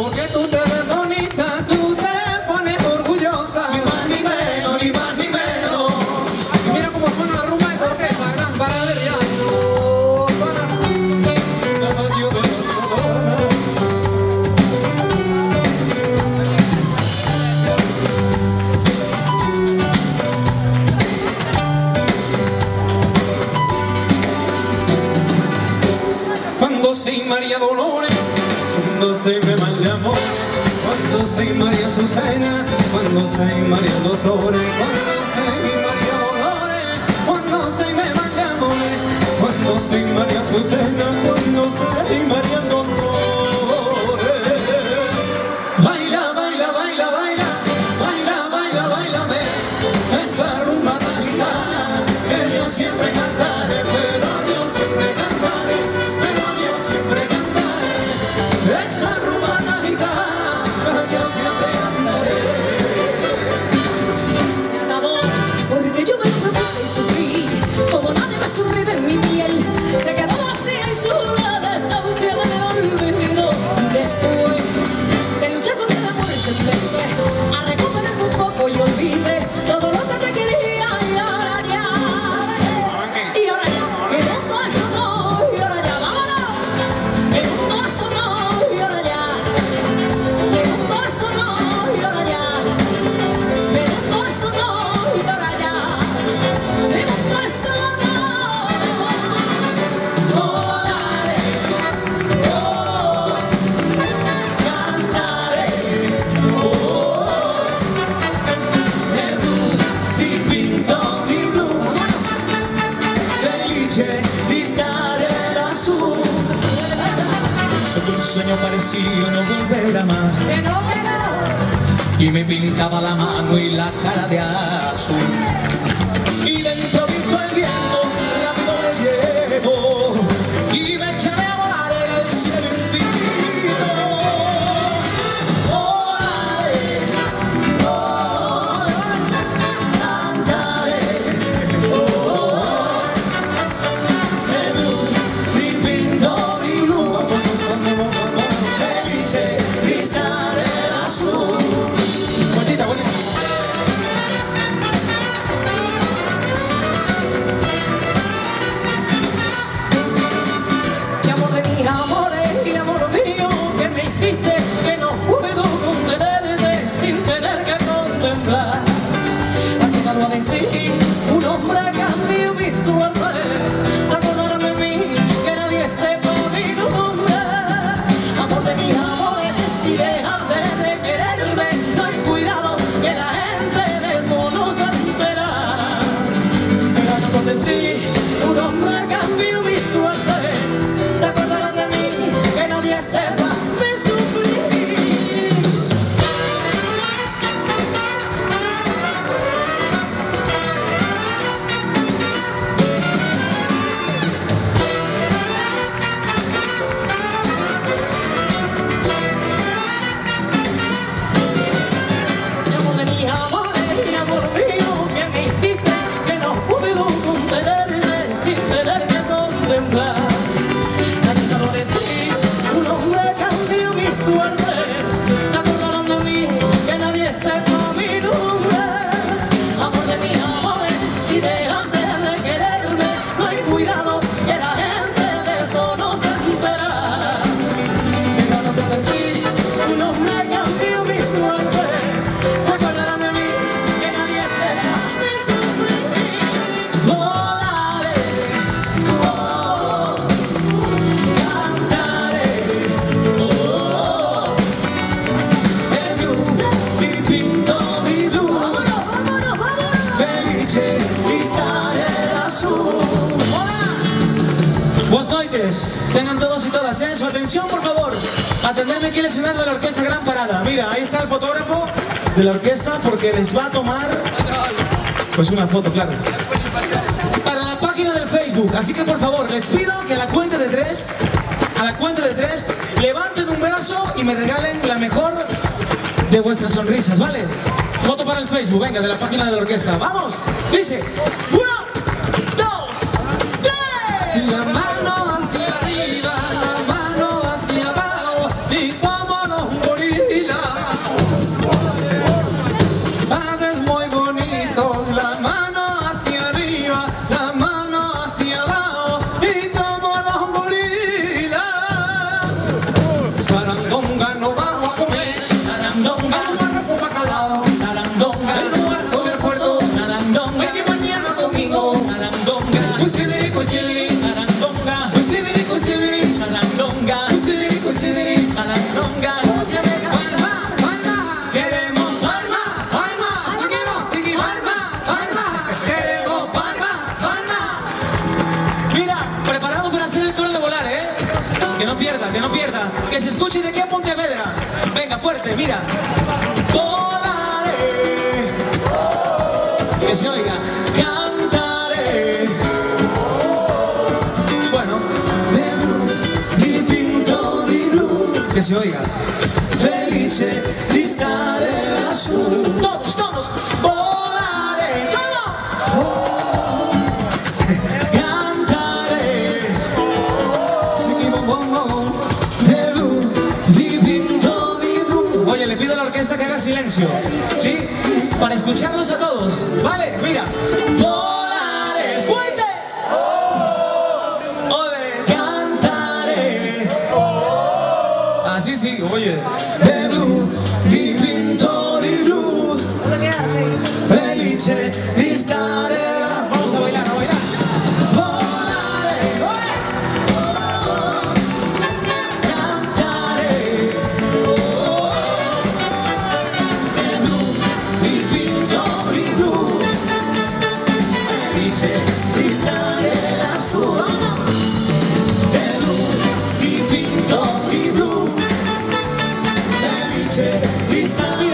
porque tú te ves bonita, tú te pones orgullosa. Ni más ni menos, ni más ni menos. Y mira cómo suena la rumba de Torquepa, gran paradería. Cuando soy María Dolores, cuando soy mal de amor, cuando soy María Azucena, cuando soy María Dolores, cuando soy María Dolores, cuando soy mal de amor, cuando soy María Azucena, cuando soy María Dolores. Baila, baila, baila, baila, baila, baila, bailame, esa rumba tan gitana que yo siempre cantaré, pero yo siempre cantaré, pero yo siempre cantaré, esa rumba tan gitana que yo siempre cantaré. Se acabó, porque yo me propuse y sufrí, como nadie me sufre de mi piel. Se quedó vacía y sola esta búsqueda del olvido. Después de luchar contra la muerte empecé a recuperarme un poco y olvidé todo lo que te quería y ahora ya. Y ahora ya, el mundo es otro y ahora ya, vámonos. El mundo es otro y ahora ya. El mundo es otro y ahora ya. El mundo es otro y ahora ya. El mundo es otro. Solo un sueño parecía no volver a más, Que no, que no. y me pintaba la mano y la cara de azul, y de improviso el viento rápido me llevó y me echaré a volar en el cielo infinito. Volaré, cantaré, de blu, dipinto di blu, felice di stare lassù. Bonita, bonita. Y amor de mis amores y amor mío que me hiciste, que no puedo contenerte sin tener que contemplar. Ha llegado a decir un hombre cambió mi suerte, se acordaron de mí, que nadie sepa mi nombre. Amor de mis amores, si dejaste de quererme, no hay cuidado que la gente de eso no se enterará. Ha llegado a decir un hombre cambió mi suerte, se acordarán de mí, que nadie sepa de sufrir. Y amor de mis amores y amor mío que me hiciste, que no puedo contenerte sin tener que contemplar. Ha llegado a decir un hombre cambió mi suerte, se acordaron de mí, que nadie sepa mi nombre. Amor de mis amores, si dejaste de quererme, no hay cuidado que la gente de eso no se enterará. Llegado a decir un hombre cambió mi suerte, se acordarán de mí, que nadie sepa de sufrir. Volaré, cantaré, de blu, dipinto di blu, Vámonos, vámonos, vámonos. felice di stare lassù. Buenas noches, tengan todos y todas su atención, por favor. Atenderme aquí el escenario de la Orquesta Gran Parada. Mira, ahí está el fotógrafo de la orquesta porque les va a tomar pues una foto, claro, para la página del Facebook. Así que por favor, les pido que a la cuenta de tres, levanten un brazo y me regalen la mejor de vuestras sonrisas, ¿vale? Foto para el Facebook, venga, de la página de la orquesta. ¡Vamos! Dice, 1, 2, 3. La mano hacia arriba, la mano hacia abajo, y como los mira. Volaré, que se oiga. Cantaré, bueno, de blu, dipinto di blu, que se oiga. Felice di stare lassù. Todos, todos. Volaré, ¿cómo? Cantaré, de blu, dipinto di blu. Oye, le pido a la orquesta que haga silencio, ¿sí? Para escucharlos a todos. Vale, mira. Volaré, fuerte. Ole, cantaré. Así sí, oye. De blu, dipinto di blu. Felice di stare. Vamos a bailar, a bailar. Volaré, ole. Cantaré. De blu, dipinto di blu. Felice di stare lassù. De blu, dipinto di blu. Felice di stare